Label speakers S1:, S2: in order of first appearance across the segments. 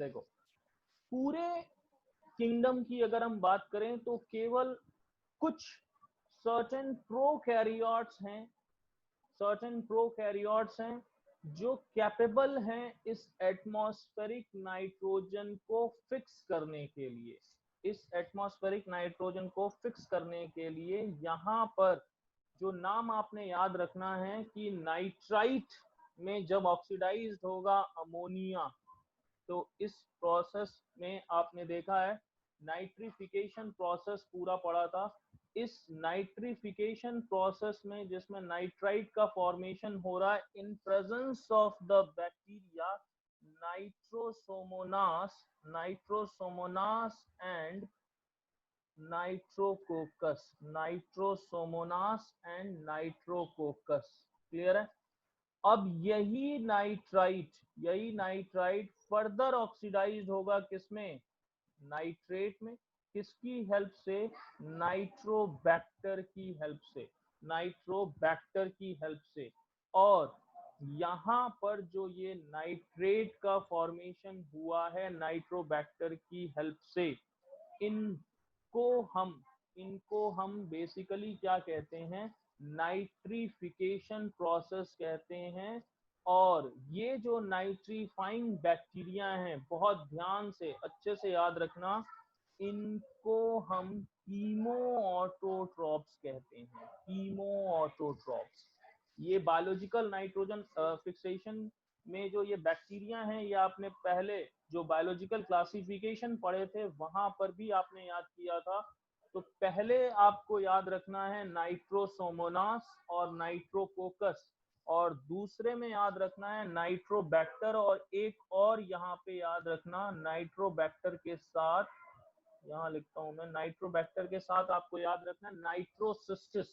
S1: देखो पूरे किंगडम की अगर हम बात करें तो केवल कुछ सर्टेन प्रोकैरियोट्स हैं जो कैपेबल हैं इस एटमॉस्फेरिक नाइट्रोजन को फिक्स करने के लिए। इस एटमॉस्फेरिक नाइट्रोजन को फिक्स करने के लिए यहाँ पर जो नाम आपने याद रखना है कि नाइट्राइट में जब ऑक्सीडाइज्ड होगा अमोनिया, तो इस प्रोसेस में आपने देखा है नाइट्रिफिकेशन प्रोसेस पूरा पड़ा था। इस नाइट्रिफिकेशन प्रोसेस में जिसमें नाइट्राइट का फॉर्मेशन हो रहा है in presence of the bacteria Nitrosomonas and Nitrococcus. Clear है? अब यही नाइट्राइट फर्दर ऑक्सीडाइज होगा किसमें? नाइट्रेट में। किसकी हेल्प से? नाइट्रोबैक्टर की हेल्प से। और यहाँ पर जो ये नाइट्रेट का फॉर्मेशन हुआ है नाइट्रोबैक्टर की हेल्प से, इनको हम बेसिकली क्या कहते हैं? नाइट्रिफिकेशन प्रोसेस कहते हैं। और ये जो नाइट्रीफाइंग बैक्टीरिया हैं, बहुत ध्यान से अच्छे से याद रखना, इनको हम कीमोऑटोट्रॉप्स कहते हैं। कीमोऑटोट्रॉप्स। ये बायोलॉजिकल नाइट्रोजन फिक्सेशन में जो ये बैक्टीरिया हैं, ये आपने पहले जो बायोलॉजिकल क्लासिफिकेशन पढ़े थे वहां पर भी आपने याद किया था। तो पहले आपको याद रखना है नाइट्रोसोमोनास और नाइट्रोकोकस, और दूसरे में याद रखना है नाइट्रोबैक्टर, और एक और यहाँ पे याद रखना नाइट्रोबैक्टर के साथ, यहाँ लिखता हूं मैं, नाइट्रोबैक्टर के साथ आपको याद रखना है नाइट्रोसिस्टिस।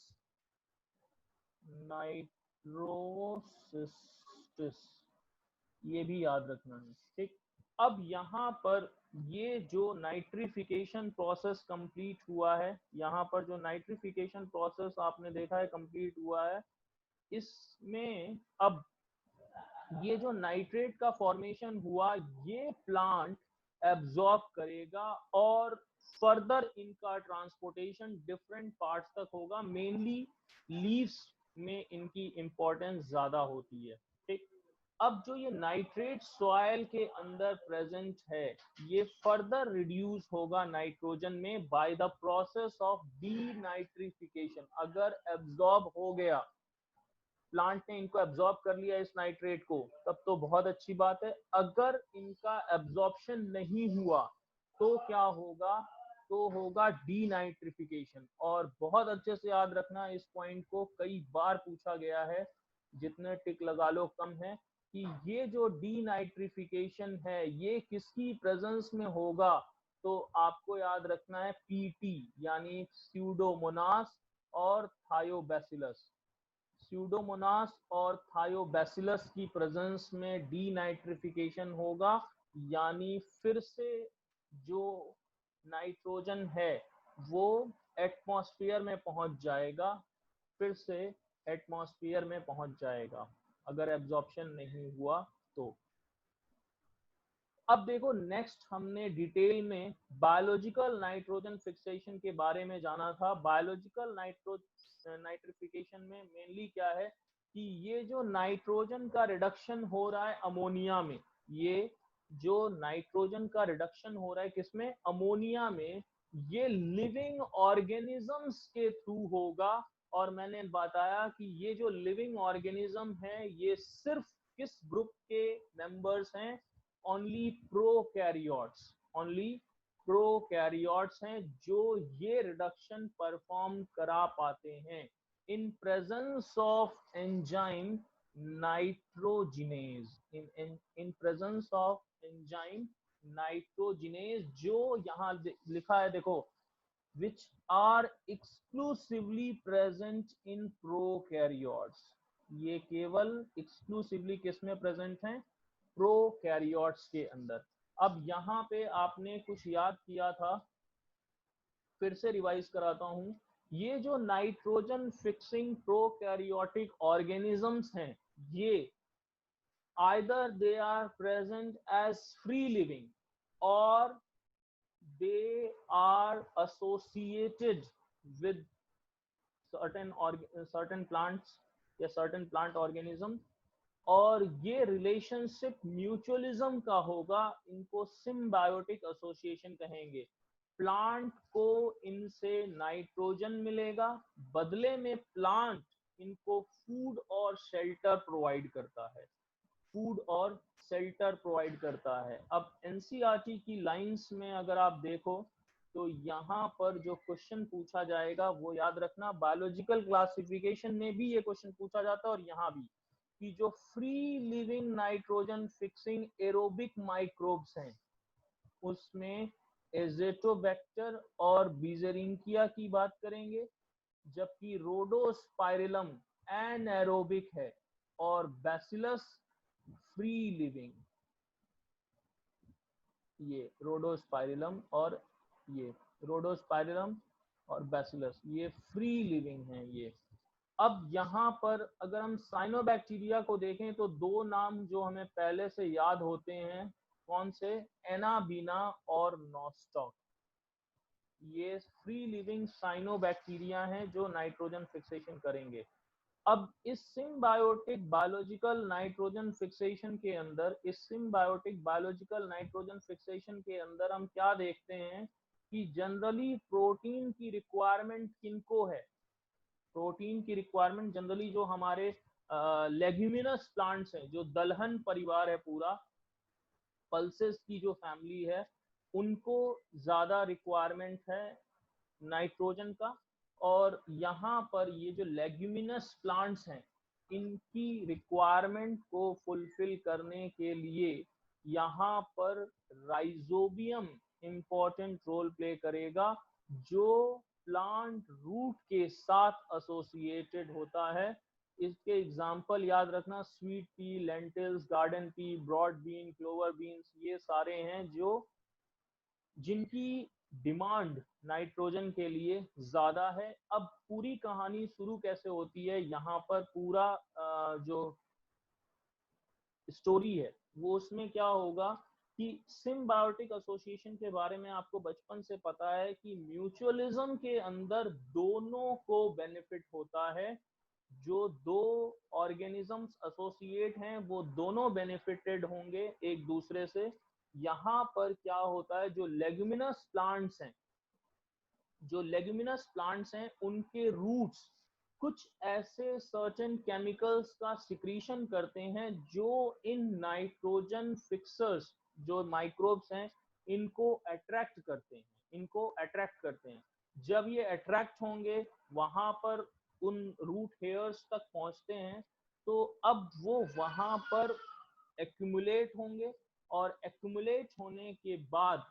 S1: ये भी याद रखना है। ठीक। अब यहाँ पर ये जो नाइट्रिफिकेशन प्रोसेस कंप्लीट हुआ है, यहाँ पर जो नाइट्रिफिकेशन प्रोसेस आपने देखा है कंप्लीट हुआ है, इसमें अब ये जो नाइट्रेट का फॉर्मेशन हुआ ये प्लांट एब्जॉर्ब करेगा और फर्दर इनका ट्रांसपोर्टेशन डिफरेंट पार्ट्स तक होगा। मेनली लीव्स में इनकी इंपॉर्टेंस ज्यादा होती है। ठीक। अब जो ये नाइट्रेट सॉइल के अंदर प्रेजेंट है ये फर्दर रिड्यूस होगा नाइट्रोजन में by the process of denitrification. अगर एब्जॉर्ब हो गया, प्लांट ने इनको एब्जॉर्ब कर लिया इस नाइट्रेट को, तब तो बहुत अच्छी बात है। अगर इनका एब्जॉर्प्शन नहीं हुआ तो क्या होगा? तो होगा डीनाइट्रिफिकेशन। और बहुत अच्छे से याद रखना इस पॉइंट को, कई बार पूछा गया है, जितने टिक लगा लो कम है, कि ये जो डीनाइट्रिफिकेशन है ये किसकी प्रेजेंस में होगा? तो आपको याद रखना है पीटी यानी स्यूडोमोनास और थायोबैसिलस। स्यूडोमोनास और थायोबैसिलस की प्रेजेंस में डीनाइट्रिफिकेशन होगा, यानी फिर से जो नाइट्रोजन है वो एटमॉस्फेयर में पहुंच जाएगा, फिर से एटमॉस्फेयर में पहुंच जाएगा अगर एब्जॉर्प्शन नहीं हुआ तो। अब देखो नेक्स्ट हमने डिटेल में बायोलॉजिकल नाइट्रोजन फिक्सेशन के बारे में जाना था। बायोलॉजिकल नाइट्रिफिकेशन में मेनली क्या है कि ये जो नाइट्रोजन का रिडक्शन हो रहा है अमोनिया में, ये जो नाइट्रोजन का रिडक्शन हो रहा है किसमें? अमोनिया में, ये लिविंग ऑर्गेनिजम्स के थ्रू होगा। और मैंने बताया कि ये जो लिविंग ऑर्गेनिज्म है ये सिर्फ किस ग्रुप के मेंबर्स हैं? ओनली प्रोकैरियोट्स हैं जो ये रिडक्शन परफॉर्म करा पाते हैं in presence of enzyme nitrogenase. In presence of enzyme nitrogenase, जो यहाँ लिखा है देखो, which are exclusively present in prokaryotes। ये केवल exclusively किसमें प्रेजेंट हैं? प्रोकैरियोट्स के अंदर। अब यहाँ पे आपने कुछ याद किया था, फिर से रिवाइज कराता हूं। ये जो नाइट्रोजन फिक्सिंग प्रोकैरियोटिक ऑर्गेनिजम्स हैं, ये either they are present as free living or they are associated with certain plants या certain plant organism, और ये रिलेशनशिप म्यूचुअलिज्म का होगा, इनको सिम्बायोटिक एसोसिएशन कहेंगे। प्लांट को इनसे नाइट्रोजन मिलेगा, बदले में प्लांट इनको फूड और शेल्टर प्रोवाइड करता है, फूड और शेल्टर प्रोवाइड करता है। अब एनसीईआरटी की लाइंस में अगर आप देखो तो यहाँ पर जो क्वेश्चन पूछा जाएगा वो याद रखना, बायोलॉजिकल क्लासिफिकेशन में भी ये क्वेश्चन पूछा जाता है और यहाँ भी, कि जो free living nitrogen fixing aerobic microbes हैं उसमें एजेटोबैक्टर और बीजेरिंकिया की बात करेंगे, जबकि रोडोस्पाइरिलम एनाएरोबिक है और बैसिलस फ्री लिविंग। ये रोडोस्पाइरिलम और ये रोडोस्पाइरिलम और बैसिलस ये फ्री लिविंग हैं ये। अब यहाँ पर अगर हम साइनोबैक्टीरिया को देखें तो दो नाम जो हमें पहले से याद होते हैं, कौन से, एनाबीना और नॉस्टॉक। ये फ्री लिविंग साइनोबैक्टीरिया हैं जो नाइट्रोजन फिक्सेशन करेंगे। अब इस सिम्बायोटिक बायोलॉजिकल नाइट्रोजन फिक्सेशन के अंदर, इस सिम्बायोटिक बायोलॉजिकल नाइट्रोजन फिक्सेशन के अंदर हम क्या देखते हैं कि जनरली प्रोटीन की रिक्वायरमेंट किनको है, प्रोटीन की रिक्वायरमेंट जनरली जो हमारे लेग्यूमिनस प्लांट्स हैं, जो दलहन परिवार है पूरा, पल्सेस की जो फैमिली है, उनको ज्यादा रिक्वायरमेंट है नाइट्रोजन का। और यहाँ पर ये जो लेग्यूमिनस प्लांट्स हैं इनकी रिक्वायरमेंट को फुलफिल करने के लिए यहाँ पर राइजोबियम इंपॉर्टेंट रोल प्ले करेगा, जो प्लांट रूट के साथ एसोसिएटेड होता है। इसके एग्जाम्पल याद रखना, sweet pea, lentils, garden pea, broad bean, clover beans, ये सारे हैं जो जिनकी डिमांड नाइट्रोजन के लिए ज्यादा है। अब पूरी कहानी शुरू कैसे होती है, यहाँ पर पूरा जो स्टोरी है वो उसमें क्या होगा कि सिम्बायोटिक एसोसिएशन के बारे में आपको बचपन से पता है कि म्यूचुअलिज्म के अंदर दोनों को बेनिफिट होता है, जो दो ऑर्गेनिजम्स एसोसिएट हैं वो दोनों बेनिफिटेड होंगे एक दूसरे से। यहाँ पर क्या होता है, जो लेग्यूमिनस प्लांट्स हैं, जो लेग्यूमिनस प्लांट्स हैं उनके रूट्स कुछ ऐसे सर्टेन केमिकल्स का सिक्रीशन करते हैं जो इन नाइट्रोजन फिक्सर्स, जो माइक्रोब्स हैं, इनको अट्रैक्ट करते हैं, इनको अट्रैक्ट करते हैं। जब ये अट्रैक्ट होंगे वहां पर उन रूट हेयर्स तक पहुंचते हैं, तो अब वो वहां पर एक्यूमुलेट होंगे, और एक्यूमुलेट होने के बाद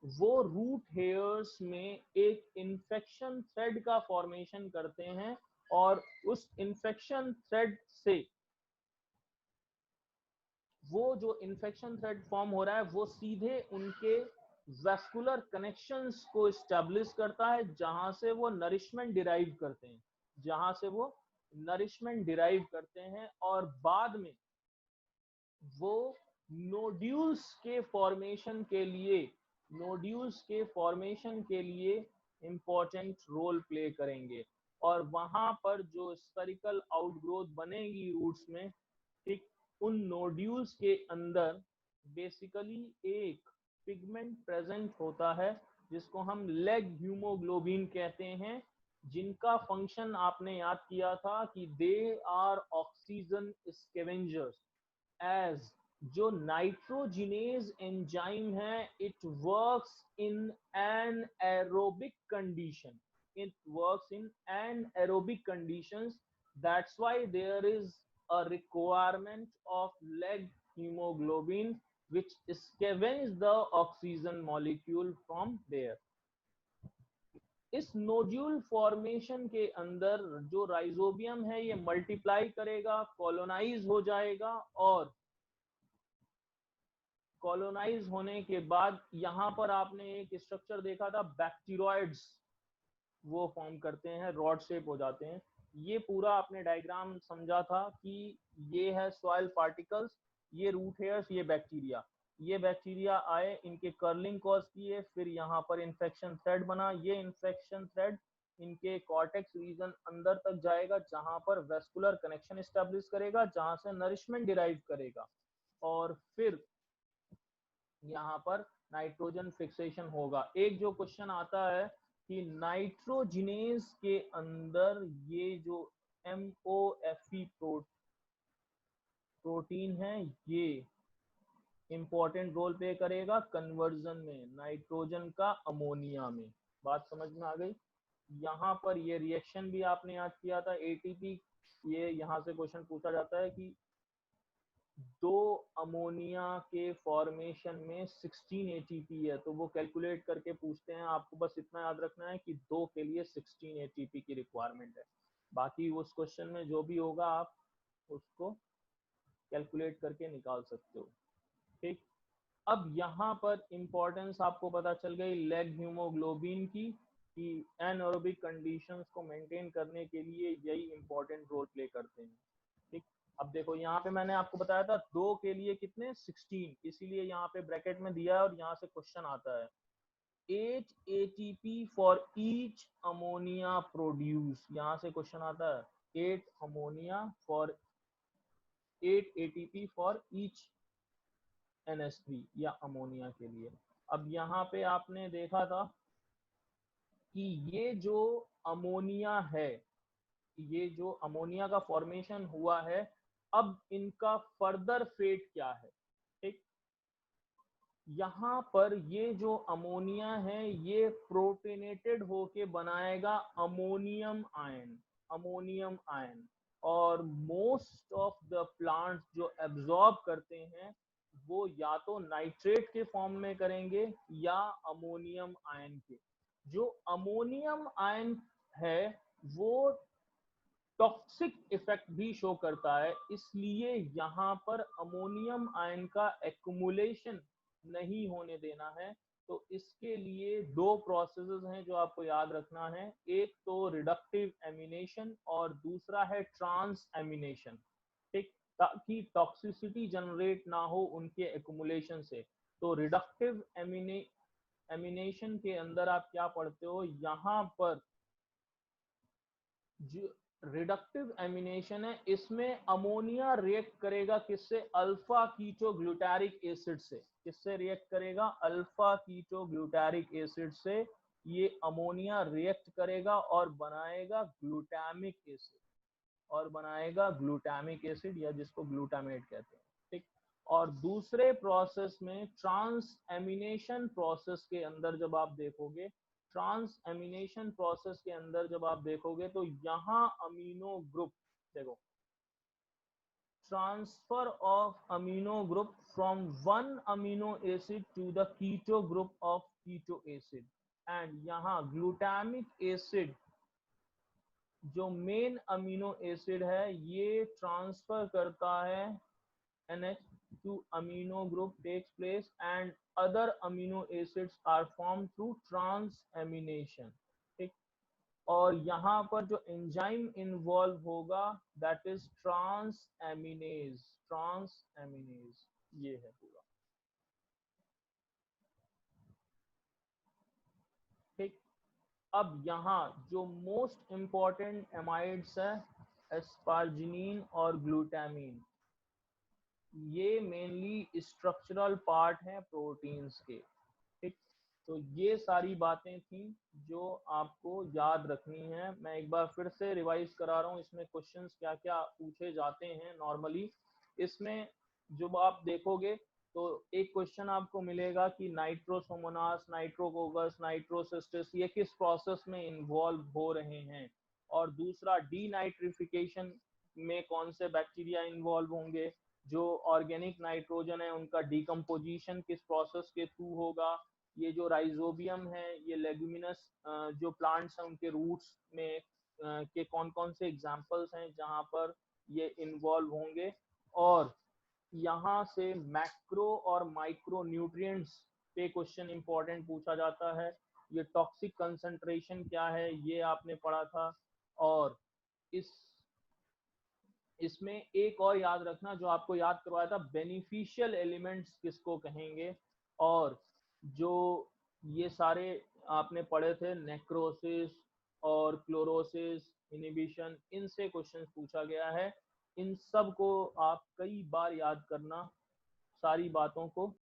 S1: वो रूट हेयर्स में एक इन्फेक्शन थ्रेड का फॉर्मेशन करते हैं, और उस इन्फेक्शन थ्रेड से वो जो इन्फेक्शन थ्रेड फॉर्म हो रहा है वो सीधे उनके वैस्कुलर कनेक्शंस को एस्टेब्लिश करता है, जहां से वो नरिशमेंट डिराइव करते हैं, जहां से वो नरिशमेंट डिराइव करते हैं, और बाद में वो नोड्यूल्स के फॉर्मेशन के लिए, नोड्यूल्स के फॉर्मेशन के लिए इंपॉर्टेंट रोल प्ले करेंगे। और वहां पर जो स्फेरिकल आउटग्रोथ बनेगी रूट्स में, ठीक, उन नोड्यूल्स के अंदर बेसिकली एक पिगमेंट प्रेजेंट होता है जिसको हम लेग हीमोग्लोबिन कहते हैं, जिनका फंक्शन आपने याद किया था कि they are oxygen scavengers. As जो नाइट्रोजिनेज एंजाइम है, it works in anaerobic condition, it works in anaerobic conditions. That's why there is a requirement of leg hemoglobin which scavenges the oxygen molecule from there. इस nodule formation के अंदर जो rhizobium है ये multiply करेगा, colonise हो जाएगा, और कॉलोनाइज होने के बाद यहाँ पर आपने एक स्ट्रक्चर देखा था, बैक्टीरियोइड्स वो फॉर्म करते हैं, रॉड शेप हो जाते हैं। ये पूरा आपने डायग्राम समझा था कि ये है सॉइल पार्टिकल्स, ये रूट हेयर्स, ये बैक्टीरिया। ये बैक्टीरिया आए, इनके कर्लिंग कॉज किए, फिर यहाँ पर इन्फेक्शन थ्रेड बना, ये इन्फेक्शन थ्रेड इनके कॉर्टेक्स रीजन अंदर तक जाएगा, जहां पर वेस्कुलर कनेक्शन एस्टेब्लिश करेगा, जहां से नरिशमेंट डिराइव करेगा, और फिर यहाँ पर नाइट्रोजन फिक्सेशन होगा। एक जो क्वेश्चन आता है कि नाइट्रोजिनेज के अंदर ये जो MOFE प्रोटीन है, ये इंपॉर्टेंट रोल प्ले करेगा कन्वर्जन में नाइट्रोजन का अमोनिया में। बात समझ में आ गई? यहाँ पर ये रिएक्शन भी आपने याद किया था ATP, ये यहाँ से क्वेश्चन पूछा जाता है कि दो अमोनिया के फॉर्मेशन में 16 ATP है, तो वो कैलकुलेट करके पूछते हैं। आपको बस इतना याद रखना है कि दो के लिए 16 ATP की रिक्वायरमेंट है, बाकी उस क्वेश्चन में जो भी होगा आप उसको कैलकुलेट करके निकाल सकते हो। ठीक, अब यहाँ पर इंपॉर्टेंस आपको पता चल गई लेग हीमोग्लोबिन की, कि एनारोबिक कंडीशंस को मेंटेन करने के लिए यही इंपॉर्टेंट रोल प्ले करते हैं। ठीक, अब देखो यहाँ पे मैंने आपको बताया था दो के लिए कितने 16, इसीलिए यहाँ पे ब्रैकेट में दिया है और यहाँ से क्वेश्चन आता है 8 ATP for each ammonia produce, यहाँ से क्वेश्चन आता है 8 ATP फॉर ईच NH3 या अमोनिया के लिए। अब यहाँ पे आपने देखा था कि ये जो अमोनिया है, ये जो अमोनिया का फॉर्मेशन हुआ है, अब इनका फर्दर फेट क्या है। ठीक, यहाँ पर ये जो अमोनिया है ये प्रोटेनेटेड होके बनाएगा अमोनियम आयन, अमोनियम आयन, और मोस्ट ऑफ द प्लांट्स जो एब्जॉर्ब करते हैं वो या तो नाइट्रेट के फॉर्म में करेंगे या अमोनियम आयन के। जो अमोनियम आयन है वो टॉक्सिक इफेक्ट भी शो करता है, इसलिए यहाँ पर अमोनियम आयन का एक्युमुलेशन नहीं होने देना है। तो इसके लिए दो प्रोसेसेस हैं जो आपको याद रखना है, एक तो रिडक्टिव एमिनेशन और दूसरा है ट्रांस एमिनेशन। ठीक, ताकि टॉक्सिसिटी जनरेट ना हो उनके एक्युमुलेशन से। तो रिडक्टिव एमिनेशन के अंदर आप क्या पढ़ते हो, यहाँ पर जो रिडक्टिव एमिनेशन है इसमें अमोनिया रिएक्ट करेगा किससे, अल्फा कीटो ग्लूटारिक एसिड से। किससे रिएक्ट करेगा, अल्फा कीटो ग्लूटारिक एसिड से ये अमोनिया रिएक्ट करेगा और बनाएगा ग्लूटामिक एसिड, और बनाएगा ग्लूटामिक एसिड या जिसको ग्लूटामेट कहते हैं। ठीक, और दूसरे प्रोसेस में ट्रांस एमिनेशन प्रोसेस के अंदर जब आप देखोगे, ट्रांस एमिनेशन प्रोसेस के अंदर जब आप देखोगे तो यहाँ अमीनो ग्रुप, देखो transfer of amino group from one amino acid to the keto group of keto acid, and यहाँ glutamic acid जो मेन अमीनो एसिड है ये ट्रांसफर करता है NH to amino group takes place and other amino acids are formed through transamination। ठीक, और यहाँ पर जो एंजाइम इन्वॉल्व होगा दैट इज ट्रांसएमिनेज, ट्रांसएमिनेज ये है पूरा। ठीक, अब यहाँ जो मोस्ट इंपॉर्टेंट एमाइड्स है एस्पार्जिनिन और ग्लूटामीन, ये मेनली स्ट्रक्चरल पार्ट हैं प्रोटीन्स के। ठीक, तो ये सारी बातें थी जो आपको याद रखनी है। मैं एक बार फिर से रिवाइज करा रहा हूँ इसमें क्वेश्चंस क्या क्या पूछे जाते हैं नॉर्मली। इसमें जब आप देखोगे तो एक क्वेश्चन आपको मिलेगा कि नाइट्रोसोमोनास, नाइट्रोकोकस, नाइट्रोसिस्टिस ये किस प्रोसेस में इन्वॉल्व हो रहे हैं, और दूसरा डीनाइट्रिफिकेशन में कौन से बैक्टीरिया इन्वॉल्व होंगे, जो ऑर्गेनिक नाइट्रोजन है उनका डिकम्पोजिशन किस प्रोसेस के थ्रू होगा, ये जो राइजोबियम है ये लेग्यूमिनस जो प्लांट्स हैं उनके रूट्स में के कौन कौन से एग्जांपल्स हैं जहां पर ये इन्वॉल्व होंगे, और यहाँ से मैक्रो और माइक्रो न्यूट्रिएंट्स पे क्वेश्चन इंपॉर्टेंट पूछा जाता है। ये टॉक्सिक कंसंट्रेशन क्या है ये आपने पढ़ा था, और इस इसमें एक और याद रखना जो आपको याद करवाया था, बेनिफिशियल एलिमेंट्स किसको कहेंगे, और जो ये सारे आपने पढ़े थे नेक्रोसिस और क्लोरोसिस, इनिबिशन, इनसे क्वेश्चन पूछा गया है। इन सब को आप कई बार याद करना, सारी बातों को।